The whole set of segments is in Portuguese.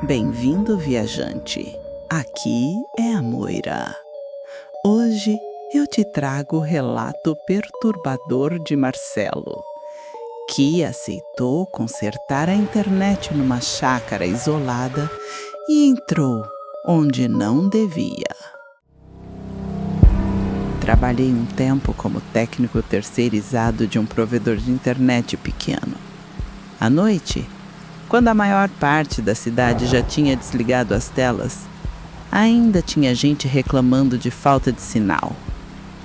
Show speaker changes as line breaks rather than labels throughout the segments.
Bem-vindo, viajante. Aqui é a Moira. Hoje eu te trago o relato perturbador de Marcelo, que aceitou consertar a internet numa chácara isolada e entrou onde não devia. Trabalhei um tempo como técnico terceirizado de um provedor de internet pequeno. À noite, quando a maior parte da cidade já tinha desligado as telas, ainda tinha gente reclamando de falta de sinal.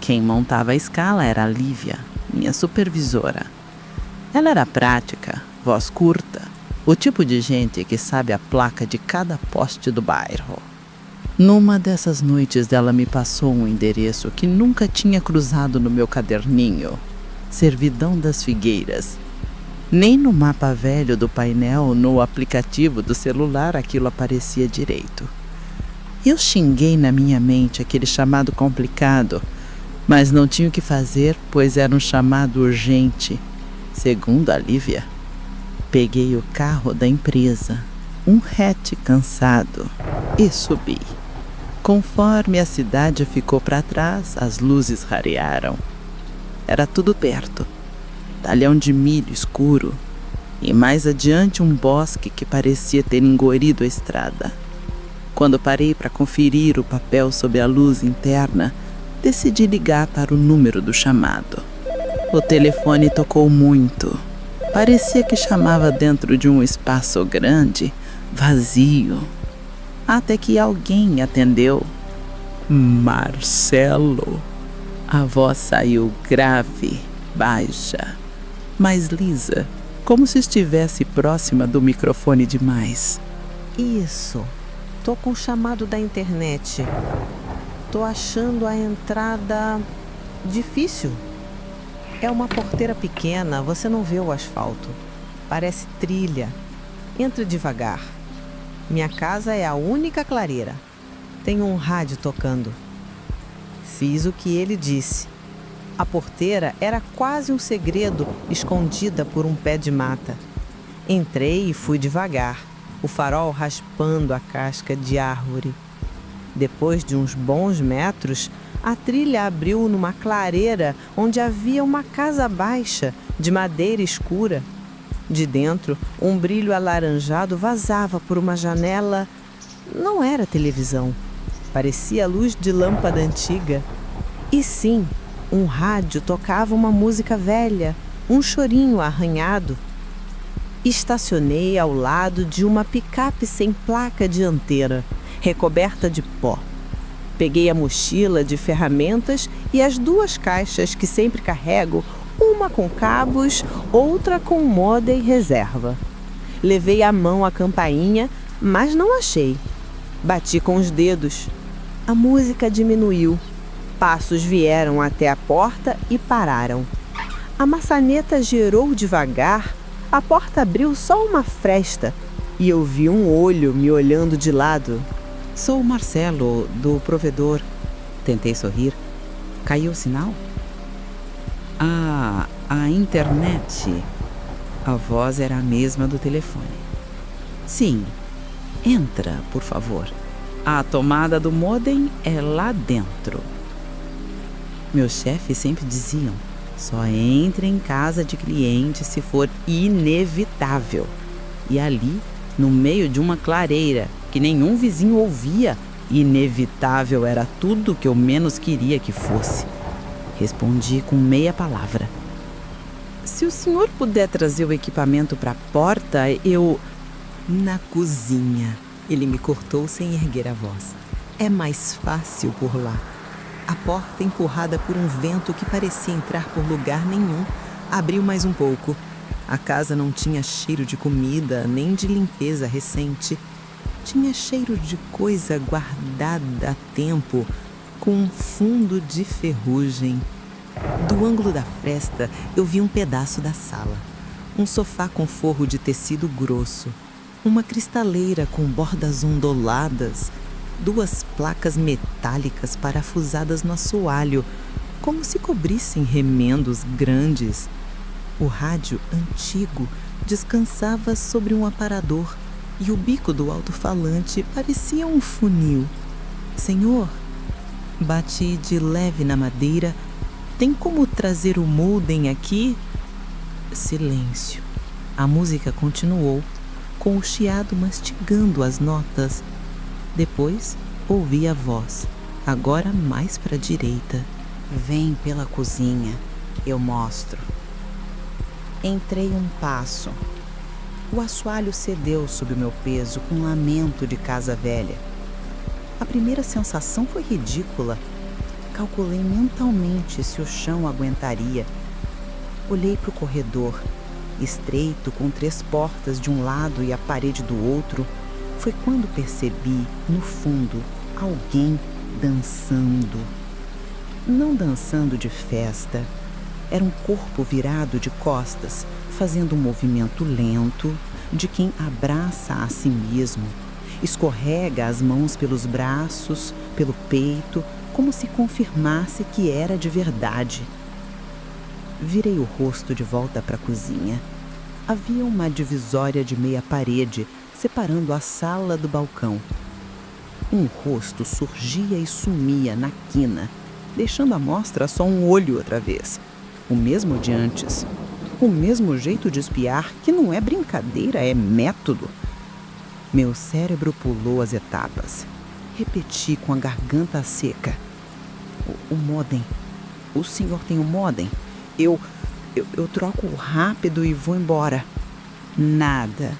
Quem montava a escala era a Lívia, minha supervisora. Ela era prática, voz curta, o tipo de gente que sabe a placa de cada poste do bairro. Numa dessas noites, ela me passou um endereço que nunca tinha cruzado no meu caderninho: Servidão das Figueiras. Nem no mapa velho do painel ou no aplicativo do celular aquilo aparecia direito. Eu xinguei na minha mente aquele chamado complicado, mas não tinha o que fazer, pois era um chamado urgente. Segundo a Lívia, peguei o carro da empresa, um hatch cansado, e subi. Conforme a cidade ficou para trás, as luzes rarearam. Era tudo perto. Talhão de milho escuro, e mais adiante um bosque que parecia ter engolido a estrada. Quando parei para conferir o papel sob a luz interna, decidi ligar para o número do chamado. O telefone tocou muito. Parecia que chamava dentro de um espaço grande, vazio. Até que alguém atendeu. Marcelo. A voz saiu grave, baixa, mas lisa, como se estivesse próxima do microfone demais.
Isso. Tô com o chamado da internet. Tô achando a entrada difícil. É uma porteira pequena, você não vê o asfalto. Parece trilha. Entra devagar. Minha casa é a única clareira. Tem um rádio tocando. Fiz o que ele disse. A porteira era quase um segredo, escondida por um pé de mata. Entrei e fui devagar, o farol raspando a casca de árvore. Depois de uns bons metros, a trilha abriu numa clareira onde havia uma casa baixa, de madeira escura. De dentro, um brilho alaranjado vazava por uma janela. Não era televisão. Parecia luz de lâmpada antiga. E sim, um rádio tocava uma música velha, um chorinho arranhado. Estacionei ao lado de uma picape sem placa dianteira, recoberta de pó. Peguei a mochila de ferramentas e as duas caixas que sempre carrego, uma com cabos, outra com modem reserva. Levei à mão a campainha, mas não achei. Bati com os dedos. A música diminuiu. Passos vieram até a porta e pararam. A maçaneta girou devagar, a porta abriu só uma fresta e eu vi um olho me olhando de lado.
Sou o Marcelo, do provedor. Tentei sorrir. Caiu o sinal? Ah, a internet. A voz era a mesma do telefone. Sim, entra, por favor. A tomada do modem é lá dentro. Meus chefes sempre diziam: só entre em casa de cliente se for inevitável. E ali, no meio de uma clareira que nenhum vizinho ouvia, inevitável era tudo que eu menos queria que fosse. Respondi com meia palavra. Se o senhor puder trazer o equipamento para a porta, eu...
Na cozinha. Ele me cortou sem erguer a voz. É mais fácil por lá. A porta, empurrada por um vento que parecia entrar por lugar nenhum, abriu mais um pouco. A casa não tinha cheiro de comida, nem de limpeza recente. Tinha cheiro de coisa guardada há tempo, com um fundo de ferrugem. Do ângulo da fresta, eu vi um pedaço da sala. Um sofá com forro de tecido grosso. Uma cristaleira com bordas onduladas. 2 placas metálicas parafusadas no assoalho, como se cobrissem remendos grandes. O rádio antigo descansava sobre um aparador,
e o bico do alto-falante parecia um funil. Senhor, bati de leve na madeira. Tem como trazer o modem aqui? Silêncio. A música continuou, com o chiado mastigando as notas. Depois, ouvi a voz, agora mais para a direita. Vem pela cozinha, eu mostro. Entrei um passo. O assoalho cedeu sob o meu peso com um lamento de casa velha. A primeira sensação foi ridícula. Calculei mentalmente se o chão aguentaria. Olhei para o corredor, estreito, com 3 portas de um lado e a parede do outro. Foi quando percebi, no fundo, alguém dançando. Não dançando de festa. Era um corpo virado de costas, fazendo um movimento lento de quem abraça a si mesmo. Escorrega as mãos pelos braços, pelo peito, como se confirmasse que era de verdade. Virei o rosto de volta para a cozinha. Havia uma divisória de meia parede separando a sala do balcão. Um rosto surgia e sumia na quina, deixando à mostra só um olho outra vez. O mesmo de antes. O mesmo jeito de espiar, que não é brincadeira, é método. Meu cérebro pulou as etapas. Repeti com a garganta seca. O modem. O senhor tem o modem? Eu troco rápido e vou embora. Nada.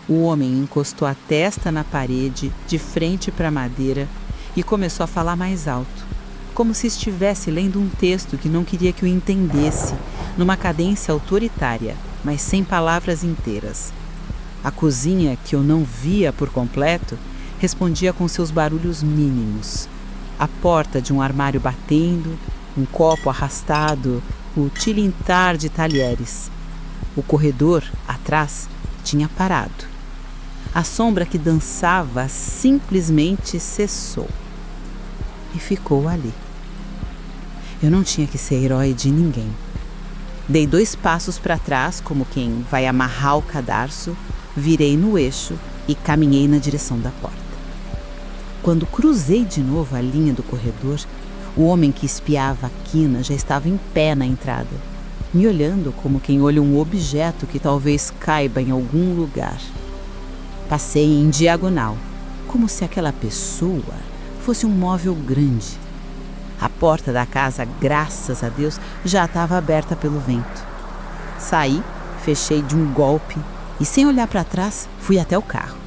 O homem encostou a testa na parede, de frente para a madeira, e começou a falar mais alto, como se estivesse lendo um texto que não queria que eu entendesse, numa cadência autoritária, mas sem palavras inteiras. A cozinha, que eu não via por completo, respondia com seus barulhos mínimos. A porta de um armário batendo, um copo arrastado, o tilintar de talheres. O corredor, atrás, tinha parado. A sombra que dançava simplesmente cessou e ficou ali. Eu não tinha que ser herói de ninguém. Dei 2 passos para trás, como quem vai amarrar o cadarço, virei no eixo e caminhei na direção da porta. Quando cruzei de novo a linha do corredor, o homem que espiava a quina já estava em pé na entrada, me olhando como quem olha um objeto que talvez caiba em algum lugar. Passei em diagonal, como se aquela pessoa fosse um móvel grande. A porta da casa, graças a Deus, já estava aberta pelo vento. Saí, fechei de um golpe e, sem olhar para trás, fui até o carro.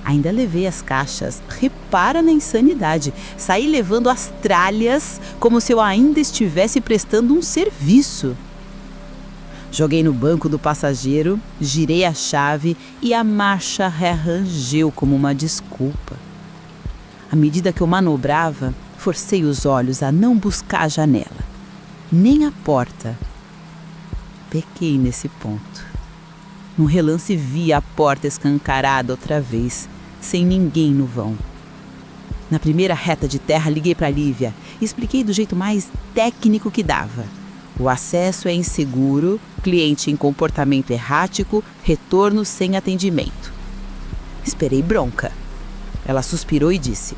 Ainda levei as caixas. Repara na insanidade. Saí levando as tralhas como se eu ainda estivesse prestando um serviço. Joguei no banco do passageiro, girei a chave e a marcha rearrangeu como uma desculpa. À medida que eu manobrava, forcei os olhos a não buscar a janela, nem a porta. Pequei nesse ponto. Num relance vi a porta escancarada outra vez, sem ninguém no vão. Na primeira reta de terra, liguei para a Lívia e expliquei do jeito mais técnico que dava. O acesso é inseguro, cliente em comportamento errático, retorno sem atendimento. Esperei bronca. Ela suspirou e disse: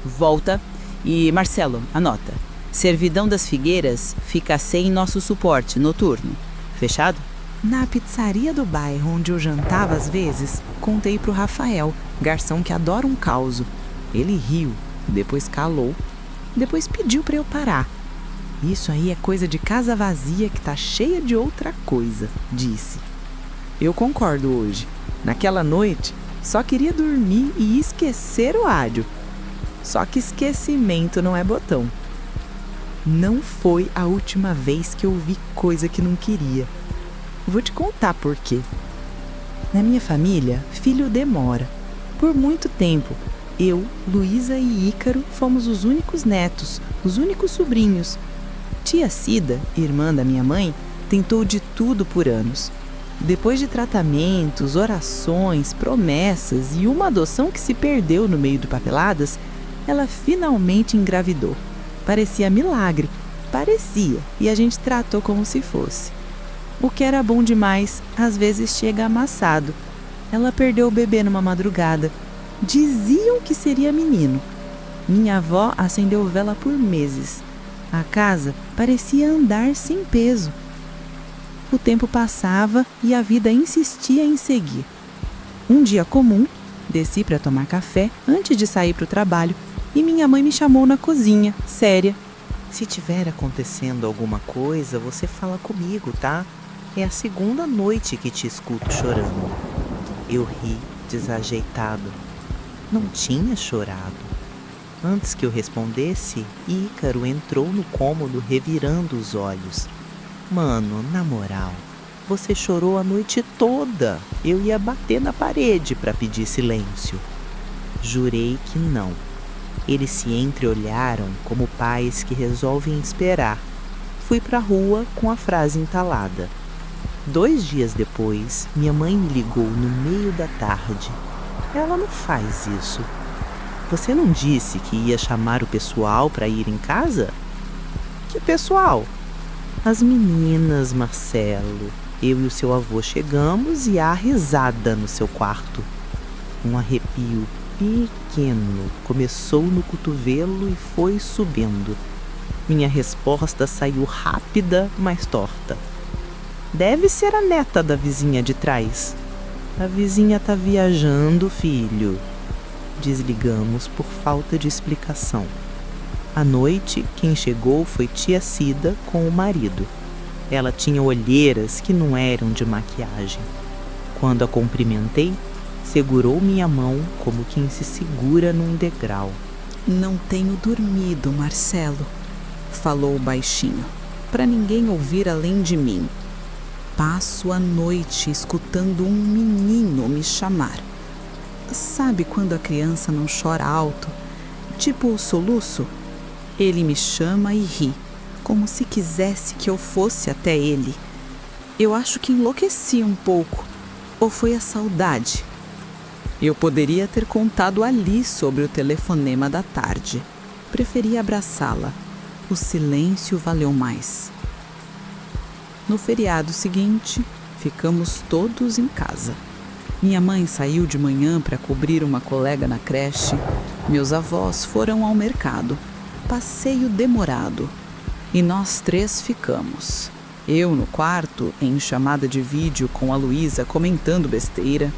volta e, Marcelo, anota. Servidão das Figueiras fica sem nosso suporte noturno. Fechado? Na pizzaria do bairro onde eu jantava às vezes, contei pro Rafael, garçom que adora um causo. Ele riu, depois calou, depois pediu para eu parar. Isso aí é coisa de casa vazia que tá cheia de outra coisa, disse. Eu concordo hoje. Naquela noite, só queria dormir e esquecer o rádio. Só que esquecimento não é botão. Não foi a última vez que eu vi coisa que não queria. Vou te contar por quê. Na minha família, filho demora. Por muito tempo, eu, Luísa e Ícaro fomos os únicos netos, os únicos sobrinhos. Tia Cida, irmã da minha mãe, tentou de tudo por anos. Depois de tratamentos, orações, promessas e uma adoção que se perdeu no meio de papeladas, ela finalmente engravidou. Parecia milagre, parecia, e a gente tratou como se fosse. O que era bom demais, às vezes chega amassado. Ela perdeu o bebê numa madrugada. Diziam que seria menino. Minha avó acendeu vela por meses. A casa parecia andar sem peso. O tempo passava e a vida insistia em seguir. Um dia comum, desci para tomar café antes de sair para o trabalho e minha mãe me chamou na cozinha, séria.
Se tiver acontecendo alguma coisa, você fala comigo, tá? É a segunda noite que te escuto chorando. Eu ri, desajeitado. Não tinha chorado. Antes que eu respondesse, Ícaro entrou no cômodo revirando os olhos. Mano, na moral, você chorou a noite toda. Eu ia bater na parede para pedir silêncio. Jurei que não. Eles se entreolharam como pais que resolvem esperar. Fui pra rua com a frase entalada. 2 dias depois, minha mãe me ligou no meio da tarde. Ela não faz isso. Você não disse que ia chamar o pessoal para ir em casa? Que pessoal? As meninas, Marcelo. Eu e o seu avô chegamos e há risada no seu quarto. Um arrepio pequeno começou no cotovelo e foi subindo. Minha resposta saiu rápida, mas torta. Deve ser a neta da vizinha de trás. A vizinha tá viajando, filho. Desligamos por falta de explicação. À noite, quem chegou foi tia Cida com o marido. Ela tinha olheiras que não eram de maquiagem. Quando a cumprimentei, segurou minha mão como quem se segura num degrau.
Não tenho dormido, Marcelo, falou baixinho, para ninguém ouvir além de mim. Passo a noite escutando um menino me chamar. Sabe quando a criança não chora alto, tipo o soluço? Ele me chama e ri, como se quisesse que eu fosse até ele. Eu acho que enlouqueci um pouco, ou foi a saudade? Eu poderia ter contado ali sobre o telefonema da tarde. Preferi abraçá-la. O silêncio valeu mais. No feriado seguinte, ficamos todos em casa. Minha mãe saiu de manhã para cobrir uma colega na creche. Meus avós foram ao mercado. Passeio demorado. E nós 3 ficamos. Eu no quarto, em chamada de vídeo com a Luísa comentando besteira.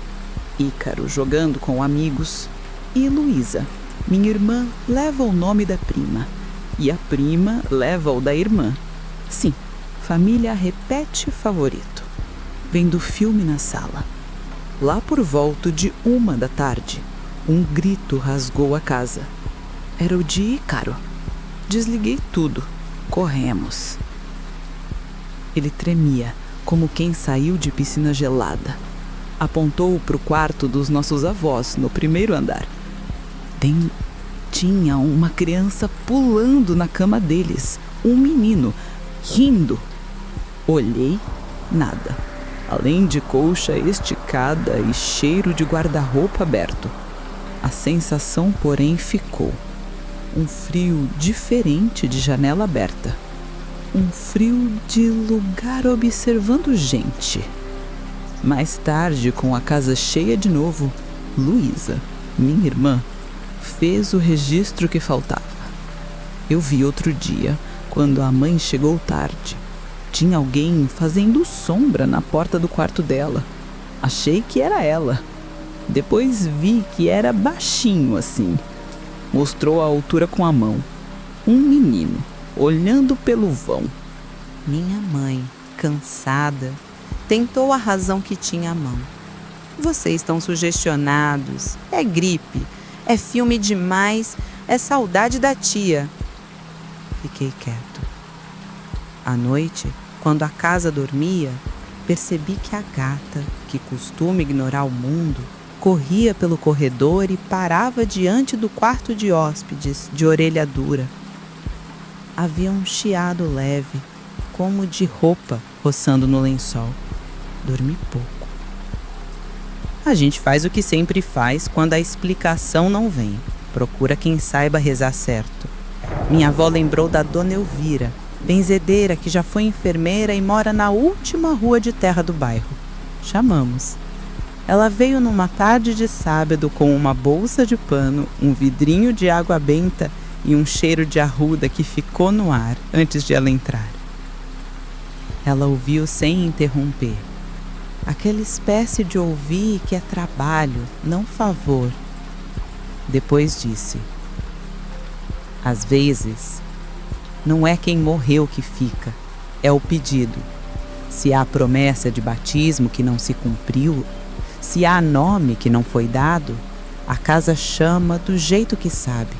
Ícaro jogando com amigos. E Luísa, minha irmã, leva o nome da prima. E a prima leva o da irmã. Sim, família repete favorito. Vendo filme na sala. Lá por volta de 1 da tarde, um grito rasgou a casa. Era o de Ícaro. Desliguei tudo. Corremos. Ele tremia, como quem saiu de piscina gelada. Apontou para o quarto dos nossos avós, no primeiro andar. Tinha uma criança pulando na cama deles. Um menino, rindo. Olhei, nada. Além de colcha esticada e cheiro de guarda-roupa aberto. A sensação, porém, ficou. Um frio diferente de janela aberta. Um frio de lugar observando gente. Mais tarde, com a casa cheia de novo, Luísa, minha irmã, fez o registro que faltava. Eu vi outro dia, quando a mãe chegou tarde. Tinha alguém fazendo sombra na porta do quarto dela. Achei que era ela. Depois vi que era baixinho assim. Mostrou a altura com a mão. Um menino, olhando pelo vão.
Minha mãe, cansada, tentou a razão que tinha à mão. Vocês estão sugestionados. É gripe. É filme demais. É saudade da tia. Fiquei quieto. À noite, quando a casa dormia, percebi que a gata, que costuma ignorar o mundo, corria pelo corredor e parava diante do quarto de hóspedes, de orelha dura. Havia um chiado leve, como de roupa, roçando no lençol. Dormi pouco. A gente faz o que sempre faz quando a explicação não vem. Procura quem saiba rezar certo. Minha avó lembrou da Dona Elvira, benzedeira que já foi enfermeira e mora na última rua de terra do bairro. Chamamos.
Ela veio numa tarde de sábado com uma bolsa de pano, um vidrinho de água benta e um cheiro de arruda que ficou no ar antes de ela entrar. Ela ouviu sem interromper. Aquela espécie de ouvir que é trabalho, não favor. Depois disse: às vezes, não é quem morreu que fica, é o pedido. Se há promessa de batismo que não se cumpriu, se há nome que não foi dado, a casa chama do jeito que sabe.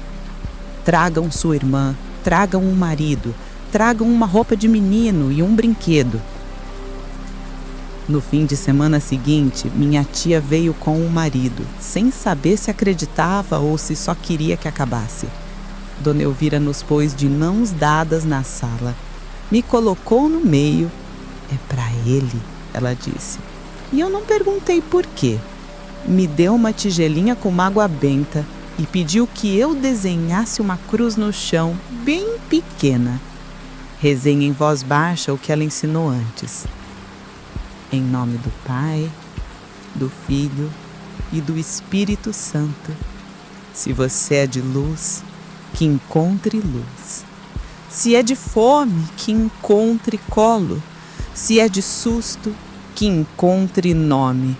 Tragam sua irmã, tragam um marido, tragam uma roupa de menino e um brinquedo. No fim de semana seguinte, minha tia veio com o marido, sem saber se acreditava ou se só queria que acabasse. Dona Elvira nos pôs de mãos dadas na sala. Me colocou no meio. É pra ele, ela disse. E eu não perguntei por quê. Me deu uma tigelinha com água benta e pediu que eu desenhasse uma cruz no chão, bem pequena. Rezei em voz baixa o que ela ensinou antes. Em nome do Pai, do Filho e do Espírito Santo. Se você é de luz, que encontre luz. Se é de fome, que encontre colo. Se é de susto, que encontre nome.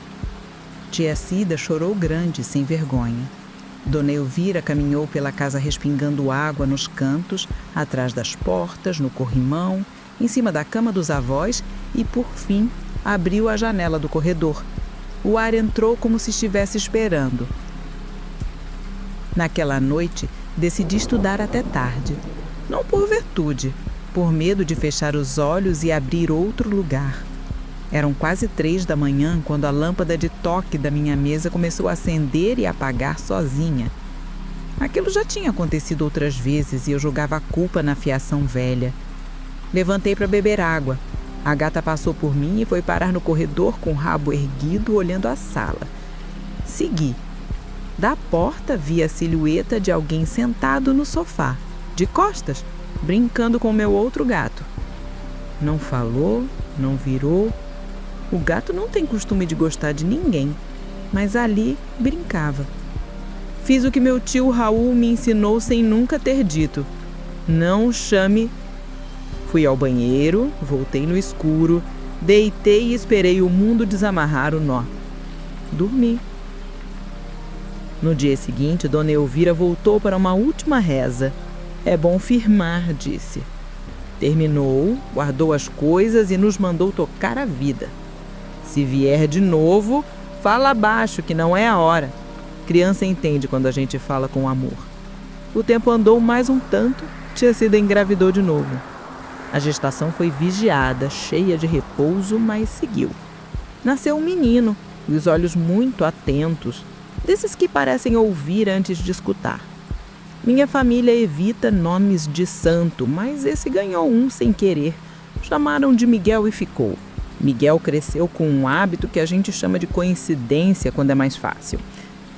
Tia Cida chorou grande, sem vergonha. Dona Elvira caminhou pela casa respingando água nos cantos, atrás das portas, no corrimão, em cima da cama dos avós e, por fim, abriu a janela do corredor. O ar entrou como se estivesse esperando. Naquela noite, decidi estudar até tarde. Não por virtude, por medo de fechar os olhos e abrir outro lugar. Eram quase 3 da manhã quando a lâmpada de toque da minha mesa começou a acender e apagar sozinha. Aquilo já tinha acontecido outras vezes e eu jogava a culpa na fiação velha. Levantei para beber água. A gata passou por mim e foi parar no corredor com o rabo erguido, olhando a sala. Segui. Da porta vi a silhueta de alguém sentado no sofá, de costas, brincando com meu outro gato. Não falou, não virou. O gato não tem costume de gostar de ninguém, mas ali brincava. Fiz o que meu tio Raul me ensinou sem nunca ter dito. Não chame. Fui ao banheiro, voltei no escuro, deitei e esperei o mundo desamarrar o nó. Dormi. No dia seguinte, Dona Elvira voltou para uma última reza. É bom firmar, disse. Terminou, guardou as coisas e nos mandou tocar a vida. Se vier de novo, fala baixo que não é a hora. Criança entende quando a gente fala com amor. O tempo andou mais um tanto, tia Cida engravidou de novo. A gestação foi vigiada, cheia de repouso, mas seguiu. Nasceu um menino, e os olhos muito atentos, desses que parecem ouvir antes de escutar. Minha família evita nomes de santo, mas esse ganhou um sem querer. Chamaram de Miguel e ficou. Miguel cresceu com um hábito que a gente chama de coincidência quando é mais fácil.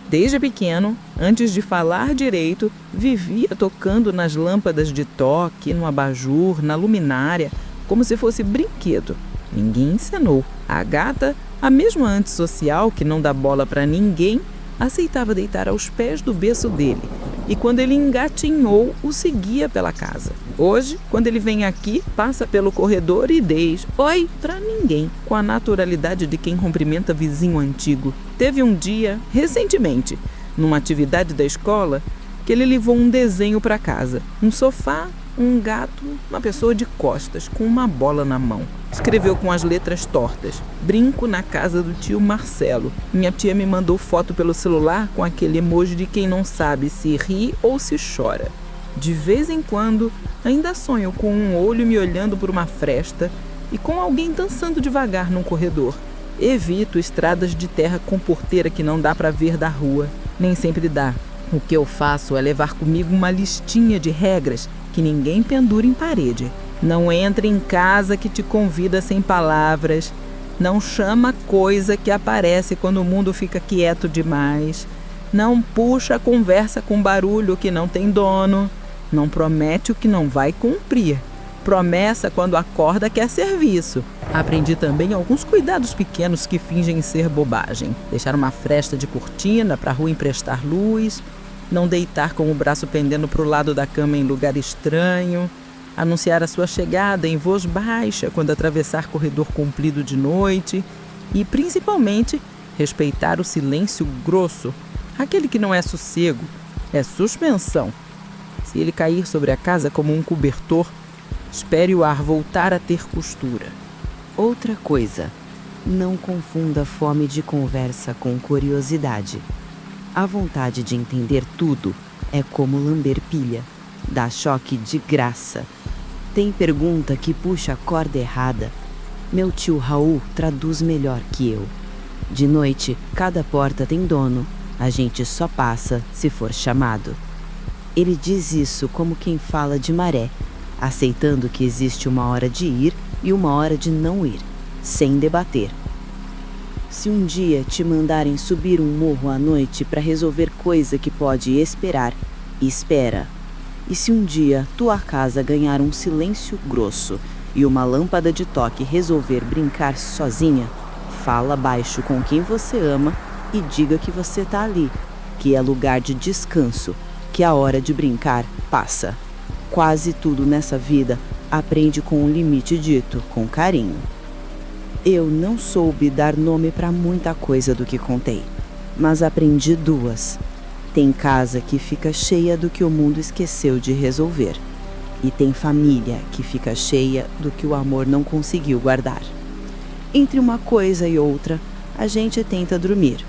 Desde pequeno, antes de falar direito, vivia tocando nas lâmpadas de toque, no abajur, na luminária, como se fosse brinquedo. Ninguém ensinou. A gata, a mesma antissocial que não dá bola para ninguém, aceitava deitar aos pés do berço dele. E quando ele engatinhou, o seguia pela casa. Hoje, quando ele vem aqui, passa pelo corredor e diz oi para ninguém, com a naturalidade de quem cumprimenta vizinho antigo. Teve um dia, recentemente, numa atividade da escola, que ele levou um desenho para casa. Um sofá, um gato, uma pessoa de costas, com uma bola na mão. Escreveu com as letras tortas: brinco na casa do tio Marcelo. Minha tia me mandou foto pelo celular com aquele emoji de quem não sabe se ri ou se chora. De vez em quando, ainda sonho com um olho me olhando por uma fresta e com alguém dançando devagar num corredor. Evito estradas de terra com porteira que não dá para ver da rua. Nem sempre dá. O que eu faço é levar comigo uma listinha de regras que ninguém pendura em parede. Não entre em casa que te convida sem palavras. Não chama coisa que aparece quando o mundo fica quieto demais. Não puxa a conversa com barulho que não tem dono. Não promete o que não vai cumprir. promessa quando acorda quer serviço. Aprendi também alguns cuidados pequenos que fingem ser bobagem. Deixar uma fresta de cortina para a rua emprestar luz, não deitar com o braço pendendo para o lado da cama em lugar estranho, anunciar a sua chegada em voz baixa quando atravessar corredor comprido de noite e, principalmente, respeitar o silêncio grosso, aquele que não é sossego, é suspensão. Se ele cair sobre a casa como um cobertor, espere o ar voltar a ter costura.
Outra coisa, não confunda fome de conversa com curiosidade. A vontade de entender tudo é como lamber pilha, dá choque de graça. Tem pergunta que puxa a corda errada. Meu tio Raul traduz melhor que eu. De noite, cada porta tem dono, a gente só passa se for chamado. Ele diz isso como quem fala de maré, aceitando que existe uma hora de ir e uma hora de não ir, sem debater. Se um dia te mandarem subir um morro à noite para resolver coisa que pode esperar, espera. E se um dia tua casa ganhar um silêncio grosso e uma lâmpada de toque resolver brincar sozinha, fala baixo com quem você ama e diga que você tá ali, que é lugar de descanso, que a hora de brincar passa. Quase tudo nessa vida aprende com um limite dito, com carinho. Eu não soube dar nome para muita coisa do que contei, mas aprendi duas. Tem casa que fica cheia do que o mundo esqueceu de resolver. E tem família que fica cheia do que o amor não conseguiu guardar. Entre uma coisa e outra, a gente tenta dormir.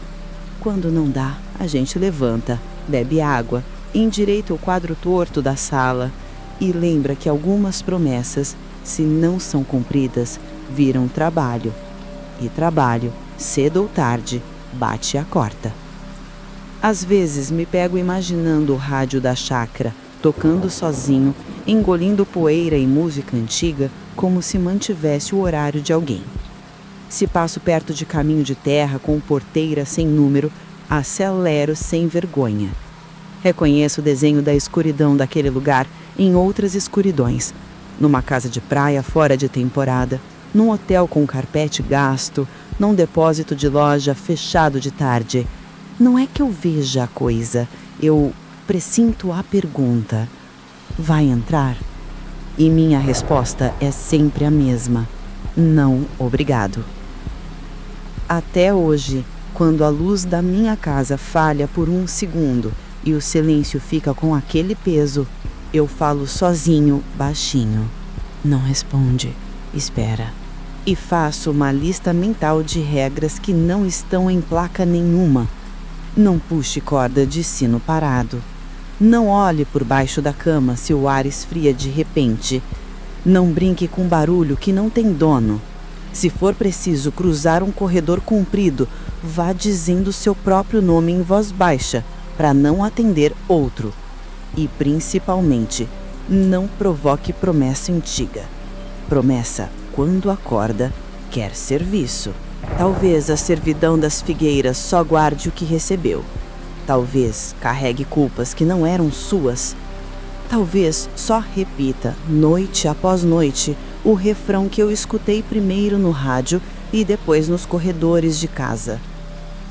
Quando não dá, a gente levanta, bebe água, endireita o quadro torto da sala e lembra que algumas promessas, se não são cumpridas, viram trabalho. E trabalho, cedo ou tarde, bate a porta. Às vezes me pego imaginando o rádio da chácara, tocando sozinho, engolindo poeira e música antiga como se mantivesse o horário de alguém. Se passo perto de caminho de terra com porteira sem número, acelero sem vergonha. Reconheço o desenho da escuridão daquele lugar em outras escuridões. Numa casa de praia fora de temporada, num hotel com carpete gasto, num depósito de loja fechado de tarde. Não é que eu veja a coisa, eu pressinto a pergunta: vai entrar? E minha resposta é sempre a mesma: não, obrigado. Até hoje, quando a luz da minha casa falha por um segundo e o silêncio fica com aquele peso, eu falo sozinho, baixinho: não responde, espera. E faço uma lista mental de regras que não estão em placa nenhuma. Não puxe corda de sino parado. Não olhe por baixo da cama se o ar esfria de repente. Não brinque com barulho que não tem dono. Se for preciso cruzar um corredor comprido, vá dizendo seu próprio nome em voz baixa, para não atender outro. E, principalmente, não provoque promessa antiga. Promessa, quando acorda, quer serviço. Talvez a servidão das figueiras só guarde o que recebeu. Talvez carregue culpas que não eram suas. Talvez só repita, noite após noite, o refrão que eu escutei primeiro no rádio e depois nos corredores de casa.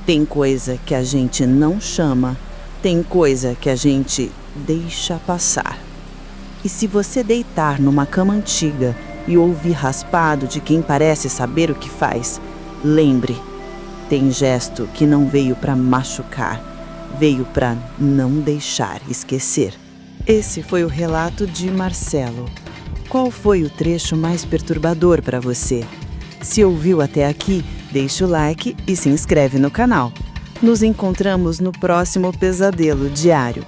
Tem coisa que a gente não chama, tem coisa que a gente deixa passar. E se você deitar numa cama antiga e ouvir raspado de quem parece saber o que faz, lembre, tem gesto que não veio para machucar, veio para não deixar esquecer. Esse foi o relato de Marcelo. Qual foi o trecho mais perturbador para você? Se ouviu até aqui, deixa o like e se inscreve no canal. Nos encontramos no próximo Pesadelo Diário.